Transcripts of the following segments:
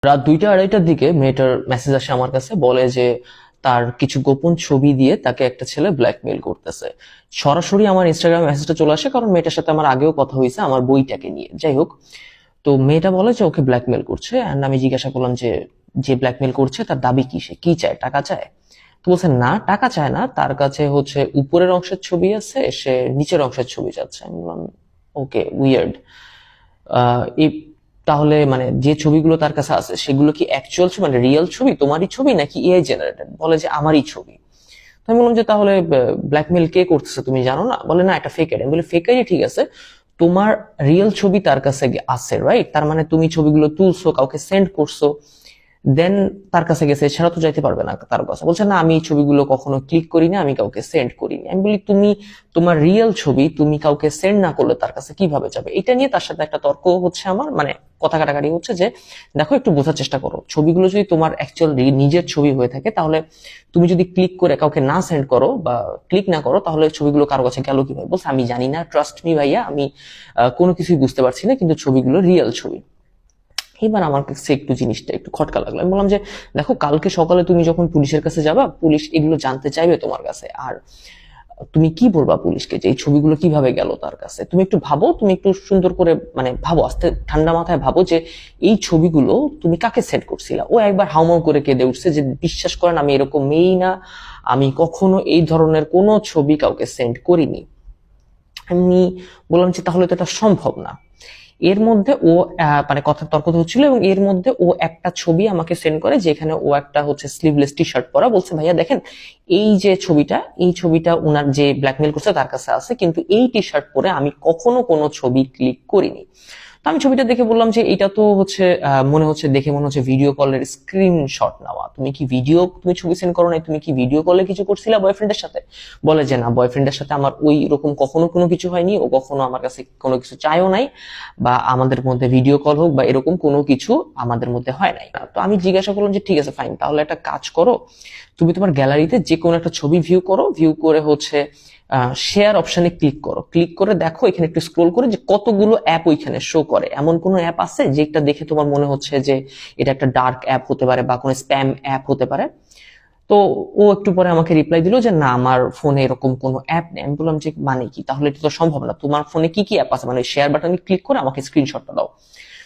রাত 2টা-2:30টার দিকে মেয়েটার মেসেজ আসে আমার কাছে, বলে যে তার কিছু গোপন ছবি দিয়ে তাকে একটা ছেলে ব্ল্যাকমেইল করতেছে। সরাসরি আমার ইনস্টাগ্রাম মেসেজটা চলে আসে, কারণ মেয়েটার সাথে আমার আগেও কথা হয়েছে আমার বইটাকে নিয়ে। যাই হোক, তো মেয়েটা বলে যে ওকে ব্ল্যাকমেইল করছে, অ্যান্ড আমি জিজ্ঞাসা করলাম যে যে ব্ল্যাকমেইল করছে তার দাবি কি, সে কি চায়, টাকা চায়? তো বলছে না, টাকা চায় না, তার কাছে হচ্ছে উপরের অংশের ছবি আছে, সে নিচের অংশের ছবি চাচ্ছে। আমি বললাম ওকে, উইয়ার্ড। এই তাহলে মানে যে ছবিগুলো তার কাছে আছে সেগুলো কি অ্যাকচুয়াল ছবি, মানে রিয়েল ছবি, তোমারই ছবি নাকি এআই জেনারেটেড? বলে যে আমারই ছবি। তো আমি বললাম যে তাহলে ব্ল্যাকমেল কে করতেছে তুমি জানো না? বলে না, এটা ফেক আইডি। আমি বলি ফেক আইডি ঠিক আছে, তোমার রিয়েল ছবি তার কাছে আছে, রাইট? তার মানে তুমি ছবিগুলো তুলছো, কাউকে সেন্ড করছো, দেন তার কাছে গেছে, এছাড়া তো যাইতে পারবে না তার কাছে। বলছে না, আমি এই ছবিগুলো কখনো ক্লিক করি না, আমি কাউকে সেন্ড করিনি। আমি বলি তুমি তোমার রিয়েল ছবি তুমি কাউকে সেন্ড না করলে তার কাছে কিভাবে যাবে? এটা নিয়ে তার সাথে একটা তর্ক হচ্ছে আমার, মানে কথা কাটাকাটি হচ্ছে যে দেখো, একটু বোঝার চেষ্টা করো, ছবিগুলো যদি তোমার অ্যাকচুয়াল নিজের ছবি হয়ে থাকে, তাহলে তুমি যদি ক্লিক করে কাউকে না সেন্ড করো বা ক্লিক না করো, তাহলে ছবিগুলো কারো কাছে গেল কিভাবে? বলছে আমি জানি না, ট্রাস্ট মি ভাইয়া, আমি কোনো কিছুই বুঝতে পারছি না, কিন্তু ছবিগুলো রিয়েল ছবি। এবার আমার কাছে একটু জিনিসটা একটু খটকা লাগলো। আমি বললাম যে দেখো, কালকে সকালে তুমি যখন পুলিশের কাছে যাবা, পুলিশ এগুলো জানতে চাইবে তোমার কাছে, আর তুমি কি বলবা পুলিশকে যে এই ছবিগুলো কিভাবে গেল তার কাছে? তুমি একটু ভাবো, তুমি একটু সুন্দর করে মানে ভাবো, আস্তে ঠান্ডা মাথায় ভাবো যে এই ছবিগুলো তুমি কাকে সেট করছিলা। ও একবার হাউমাউ করে কেঁদে উঠছে যে বিশ্বাস করেন, আমি এরকম মেয়েই না, আমি কখনো এই ধরনের কোনো ছবি কাউকে সেন্ড করিনি। আমি বললাম যে তাহলে তো এটা সম্ভব না। এর মধ্যে ও মানে কথা তর্ক হচ্ছিল, এবং এর মধ্যে ও একটা ছবি আমাকে সেন্ড করে যেখানে ও একটা হচ্ছে স্লিভলেস টি শার্ট পরা। বলছে ভাইয়া দেখেন, এই যে ছবিটা, এই ছবিটা ওনার যে ব্ল্যাকমেল করছে তার কাছে আছে, কিন্তু এই টি শার্ট পরে আমি কখনো কোনো ছবি ক্লিক করিনি। তো আমি ছবিটা দেখে বললাম যে এটা তো হচ্ছে মনে হচ্ছে, দেখে মনে হচ্ছে ভিডিও কলের স্ক্রিনশট নেওয়া। তুমি ছবি সেন্ড করো নাই, তুমি কি ভিডিও কলে কিছু করছিলা বয়ফ্রেন্ডের সাথে? বলে যে না, বয়ফ্রেন্ডের সাথে আমার ওই রকম কখনো কোনো কিছু হয়নি, ও কখনো আমার কাছে কোনো কিছু চায়ও নাই, বা আমাদের মধ্যে ভিডিও কল হোক বা এরকম কোনো কিছু আমাদের মধ্যে হয় নাই। তো আমি জিজ্ঞাসা করলাম যে ঠিক আছে ফাইন, তাহলে একটা কাজ করো, তুমি তোমার গ্যালারিতে যে কোনো একটা ছবি ভিউ করো, ভিউ করে হচ্ছে শেয়ার অপশনে ক্লিক করো, ক্লিক করে দেখো এখানে একটু স্ক্রোল করে যে কতগুলো অ্যাপ ওইখানে শো করে, এমন কোনো অ্যাপ আছে যেটা দেখে তোমার মনে হচ্ছে যে এটা একটা ডার্ক অ্যাপ হতে পারে বা কোনো স্প্যাম অ্যাপ হতে পারে? তো ও একটু পরে আমাকে রিপ্লাই দিল যে না, আমার ফোনে এরকম কোনো অ্যাপ নেই। আমি বললাম যে মানে কি, তাহলে এটা তো সম্ভব না, তোমার ফোনে কি কি অ্যাপ আছে, মানে শেয়ার বাটনে ক্লিক করে আমাকে স্ক্রিনশটটা দাও।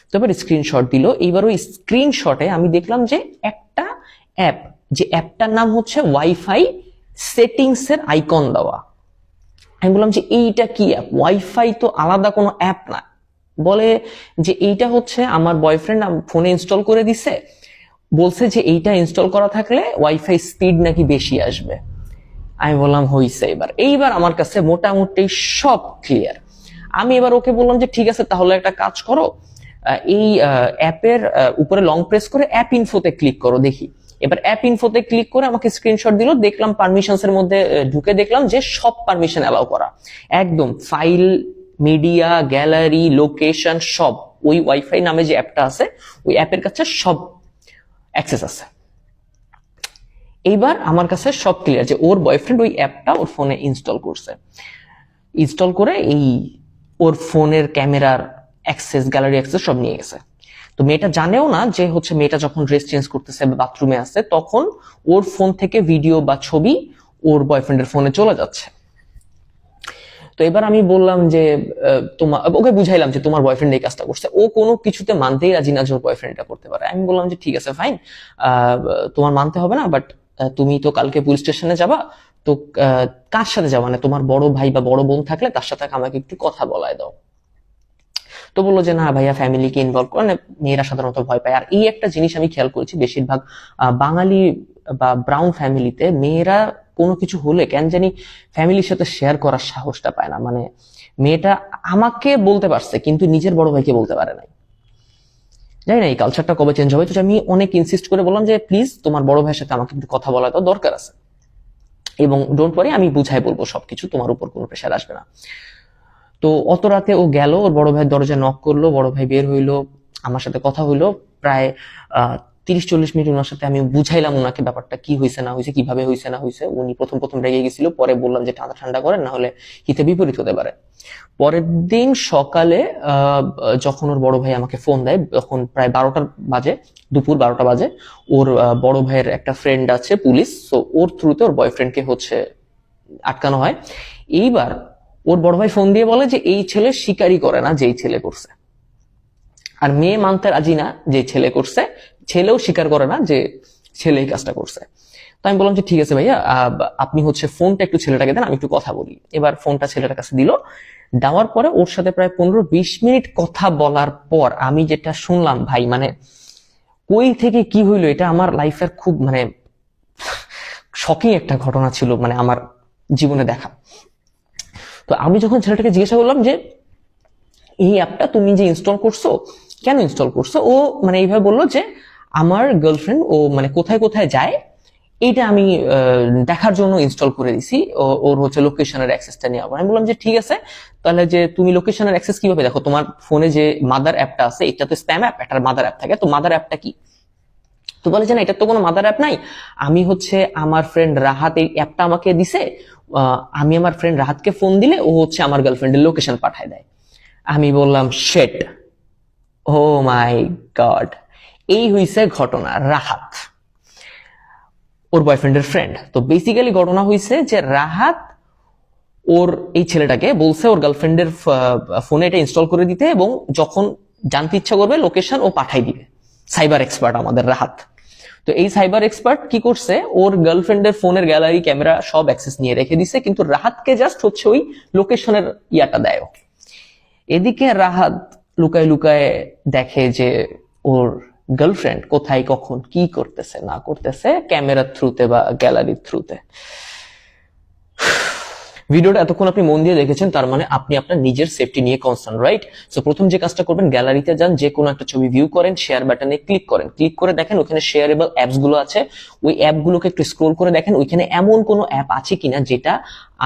তো এবার স্ক্রিনশট দিল। এইবার ওই স্ক্রিনশটে আমি দেখলাম যে একটা অ্যাপ, যে অ্যাপটার নাম হচ্ছে ওয়াইফাই সেটিংস এর আইকন দেওয়া। আমি বললাম যে এইটা কি অ্যাপ? ওয়াইফাই তো আলাদা কোনো অ্যাপ না। বলে যে এইটা হচ্ছে আমার বয়ফ্রেন্ড ফোনে ইনস্টল করে দিছে, বলছে যে এইটা ইনস্টল করা থাকলে ওয়াইফাই স্পিড নাকি বেশি আসবে। আমি বললাম হইছে, এইবার আমার কাছে মোটামুটি সব ক্লিয়ার। আমি এবার ওকে বললাম যে ঠিক আছে, তাহলে একটা কাজ করো, এই অ্যাপের উপরে লং প্রেস করে অ্যাপ ইনফোতে ক্লিক করো দেখি। এবার অ্যাপ ইনফোতে ক্লিক করে আমাকে স্ক্রিনশট দিল, দেখলাম পারমিশনস এর মধ্যে ঢুকে দেখলাম যে সব পারমিশন অ্যালাউ করা, একদম ফাইল, মিডিয়া, গ্যালারি, লোকেশন সব ওই ওয়াইফাই নামে যে অ্যাপটা আছে ওই অ্যাপের কাছে সব অ্যাক্সেস আছে। এইবার আমার কাছে সব ক্লিয়ার যে ওর বয়ফ্রেন্ড ওই অ্যাপটা ওর ফোনে ইনস্টল করছে, ইনস্টল করে এই ওর ফোনের ক্যামেরার অ্যাক্সেস, গ্যালারি অ্যাক্সেস সব নিয়ে গেছে। তো মেয়েটা জানেও না যে হচ্ছে মেয়েটা যখন ড্রেস চেঞ্জ করতেছে বা বাথরুমে আছে, তখন ওর ফোন থেকে ভিডিও বা ছবি ওর বয়ফ্রেন্ডের ফোনে চলে যাচ্ছে। তো এবার আমি বললাম যে তোমার, ওকে বুঝাইলাম যে তোমার বয়ফ্রেন্ড এই কাজটা করছে। ও কোনো কিছুতে মানতেই রাজি না যে ওর বয়ফ্রেন্ড এটা করতে পারে। আমি বললাম যে ঠিক আছে ফাইন, তোমার মানতে হবে না, বাট তুমি তো কালকে পুলিশ স্টেশনে যাবা, তো কার সাথে যাবা, মানে তোমার বড় ভাই বা বড় বোন থাকলে তার সাথে আমাকে একটু কথা বলায় দাও। তো বললো যে না ভাইয়া, ফ্যামিলিকে ইনভলভ করে, মেয়েরা সাধারণত ভয় পায়। আর এই একটা জিনিস আমি খেয়াল করেছি, বেশিরভাগ বাঙালি বা ব্রাউন ফ্যামিলিতে মেয়েরা কোনো কিছু হলে কেন জানি ফ্যামিলির সাথে শেয়ার করার সাহসটা পায় না। মানে মেয়েটা আমাকে বলতে পারছে কিন্তু নিজের বড় ভাইকে বলতে পারে নাই। জানি না এই কালচারটা কবে চেঞ্জ হবে। তো আমি অনেক ইনসিস্ট করে বললাম যে প্লিজ তোমার বড় ভাইয়ের সাথে আমাকে একটু কথা বলা তো দরকার আছে, এবং ডোন্ট ওয়ারি, আমি বুঝাই বলবো সবকিছু, তোমার উপর কোনো প্রেশার আসবে না। তো অত রাতে ও গেল, ওর বড় ভাইয়ের দরজা নক করলো, বড় ভাই বের হইলো, আমার সাথে কথা হইলো। প্রায় 30-40 মিনিট ওনার সাথে আমি বুঝাইলাম ওনাকে ব্যাপারটা কি হয়েছে না হয়েছে, কিভাবে হয়েছে না হয়েছে। উনি প্রথম রেগে গেছিল, পরে বললাম যে ঠান্ডা ঠান্ডা করেন, না হলে হিতে বিপরীত হতে পারে। পরের দিন সকালে যখন ওর বড় ভাই আমাকে ফোন দেয়, তখন প্রায় 12টা বাজে, দুপুর 12টা বাজে। ওর বড় ভাইয়ের একটা ফ্রেন্ড আছে পুলিশ, তো ওর থ্রুতে ওর বয়ফ্রেন্ডকে হচ্ছে আটকানো হয়। এইবার ওর বড় ভাই ফোন দিয়ে বলে যে এই ছেলে স্বীকারই করে না যেই ছেলে করছে, আর মেয়ে মানতে রাজি না যে ছেলে করছে, ছেলেও স্বীকার করে না যে ছেলে এই কাজটা করছে। তো আমি বললাম যে ঠিক আছে ভাইয়া, আপনি হচ্ছে ফোনটা একটু ছেলেটাকে দেন, আমি একটু কথা বলি। এবার ফোনটা ছেলেটার কাছে দিল, দেওয়ার পরে ওর সাথে প্রায় 15-20 মিনিট কথা বলার পর আমি যেটা শুনলাম ভাই, মানে কই থেকে কি হইলো, এটা আমার লাইফের খুব মানে শকিং একটা ঘটনা ছিল, মানে আমার জীবনে দেখা। তো আমি যখন ছেলেটাকে জিজ্ঞাসা করলাম যে এই অ্যাপটা তুমি যে ইনস্টল করছো, কেন ইনস্টল করছো, ও মানে এইভাবে বললো যে আমার গার্লফ্রেন্ড ও মানে কোথায় কোথায় যায় এইটা আমি দেখার জন্য ইনস্টল করে দিছি, ওর হচ্ছে লোকেশনের অ্যাক্সেসটা নিয়ে। আমি বললাম যে ঠিক আছে, তাহলে যে তুমি লোকেশনের অ্যাক্সেস কিভাবে দেখো, তোমার ফোনে যে মাদার অ্যাপটা আছে এটা তো স্প্যাম অ্যাপ, এটার মাদার অ্যাপ থাকে, তো মাদার অ্যাপটা কি? তো বলে যে না, এটা তো কোনো মাদার অ্যাপ নাই, আমি হচ্ছে আমার ফ্রেন্ড রাহাত এই অ্যাপটা আমাকে দিছে, আমি আমার ফ্রেন্ড রাহাতকে ফোন দিলে ও হচ্ছে আমার গার্লফ্রেন্ডের লোকেশন পাঠায় দেয়। আমি বললাম শেট, ও মাই গড। এই হইছে ঘটনা। রাহাত ওর বয়ফ্রেন্ডের ফ্রেন্ড। তো বেসিক্যালি ঘটনা হইছে যে রাহাত ওর এই ছেলেটাকে বলছে ওর গার্লফ্রেন্ডের ফোনে এটা ইনস্টল করে দিতে, এবং যখন জানতে ইচ্ছা করবে লোকেশন ও পাঠাই দিবে। সাইবার এক্সপার্ট আমাদের রাহাত। তো এই সাইবার এক্সপার্ট কি করছে, ওর গার্লফ্রেন্ডের ফোনের গ্যালারি ক্যামেরা সব অ্যাক্সেস নিয়ে রেখে দিছে, কিন্তু রাহাতকে জাস্ট হচ্ছে ওই লোকেশনের ইয়াটা দেয়। এদিকে রাহাত লুকায় লুকায় দেখে যে ওর গার্লফ্রেন্ড কোথায় কখন কি করতেছে না করতেছে, ক্যামেরার থ্রুতে বা গ্যালারির থ্রুতে। ভিডিওটা এতক্ষণ আপনি মন দিয়ে দেখেছেন, তার মানে আপনি আপনার নিজের সেফটি নিয়ে কনসার্ন, রাইট? সো প্রথম যে কাজটা করবেন, গ্যালারিতে যান, যে কোনো একটা ছবি ভিউ করেন, শেয়ার বাটনে ক্লিক করেন, ক্লিক করে দেখেন ওখানে শেয়ারেবল অ্যাপস গুলো আছে, ওই অ্যাপগুলোকে একটু স্ক্রোল করে দেখেন ওইখানে এমন কোনো অ্যাপ আছে কিনা যেটা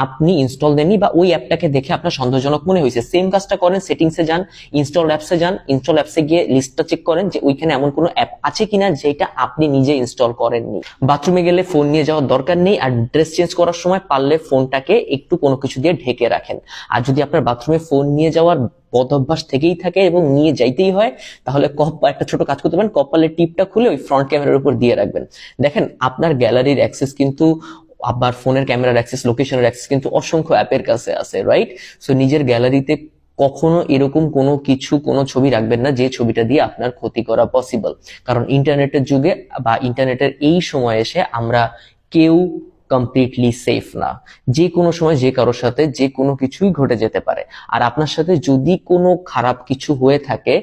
আপনি ইনস্টল দেননি বা ওই অ্যাপটাকে দেখে আপনার সন্দেহজনক মনে হয়েছে। সেম কাজটা করেন, সেটিংসে যান, ইনস্টল অ্যাপসে যান, ইনস্টল অ্যাপসে গিয়ে লিস্টটা চেক করেন যে ওইখানে এমন কোনো অ্যাপ আছে কিনা যেটা আপনি নিজে ইনস্টল করেননি। বাথরুমে গেলে ফোন নিয়ে যাওয়ার দরকার নেই, আর ড্রেস চেঞ্জ করার সময় পারলে ফোনটাকে একটু কোনো কিছু দিয়ে ঢেকে রাখেন। আর যদি আপনার বাথরুমে ফোন নিয়ে যাওয়ার বদ অভ্যাস থেকেই থাকে এবং নিয়ে যাইতেই হয়, তাহলে একটা ছোট কাজ করতে পারেন, কপালের টিপটা খুলে ওই ফ্রন্ট ক্যামেরার উপর দিয়ে রাখবেন। দেখেন আপনার গ্যালারির অ্যাক্সেস কিন্তু, আবার ফোনের ক্যামেরার অ্যাক্সেস, লোকেশনের অ্যাক্সেস কিন্তু অসংখ্য অ্যাপের কাছে আছে, রাইট? সো নিজের গ্যালারিতে কখনো এরকম কোনো কিছু, কোনো ছবি রাখবেন না যে ছবিটা দিয়ে আপনার ক্ষতি করা পসিবল। কারণ ইন্টারনেটের যুগে বা ইন্টারনেটের এই সময় এসে আমরা কেউ কমপ্লিটলি সেফ না। যে কোনো সময় যে কারোর সাথে যে কোনো কিছুই ঘটে যেতে পারে। আর আপনার সাথে যদি কোনো খারাপ কিছু হয়ে থাকে,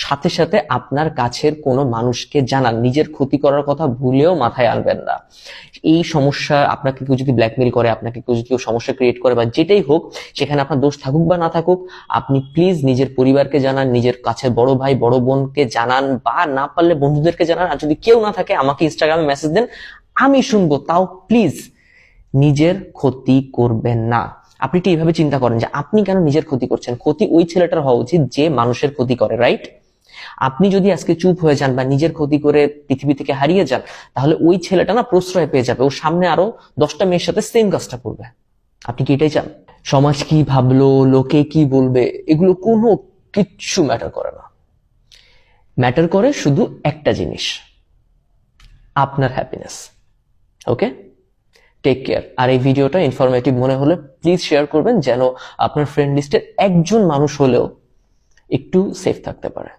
সাথে সাথে আপনার কাছের কোনো মানুষকে জানান। নিজের ক্ষতি করার কথা ভুলেও মাথায় আনবেন না। এই সমস্যা, আপনাকে কেউ যদি ব্ল্যাকমেইল করে, আপনাকে কেউ যদি সমস্যা ক্রিয়েট করে বা যেটাই হোক, সেখানে আপনার দোষ থাকুক বা না থাকুক, আপনি প্লিজ নিজের পরিবারকে জানান, নিজের কাছের বড় ভাই বড় বোনকে জানান, বা না পারলে বন্ধুদেরকে জানান। আর যদি কেউ না থাকে আমাকে ইনস্টাগ্রামে মেসেজ দেন, আমি শুনবো। তাও প্লিজ নিজের ক্ষতি করবেন না। আপনি কি এইভাবে চিন্তা করেন যে আপনি কেন নিজের ক্ষতি করছেন? ক্ষতি ওই ছেলেটার হওয়া উচিত যে মানুষের ক্ষতি করে, রাইট? আপনি যদি আজকে চুপ হয়ে যান বা নিজের ক্ষতি করে পৃথিবী থেকে হারিয়ে যান, তাহলে ওই ছেলেটা না প্রশ্রয় পেয়ে যাবে, ওর সামনে আরো 10টা মেয়ের সাথে সেম কাজটা করবে। আপনি কি এটাই চান? সমাজ কি ভাবলো, লোকে কি বলবে, এগুলো কোনো কিচ্ছু ম্যাটার করে না। ম্যাটার করে শুধু একটা জিনিস, আপনার হ্যাপিনেস। ওকে, টেক কেয়ার। আর এই ভিডিওটা ইনফরমেটিভ মনে হলে প্লিজ শেয়ার করবেন, যেন আপনার ফ্রেন্ড লিস্টের একজন মানুষ হলেও একটু সেফ থাকতে পারে।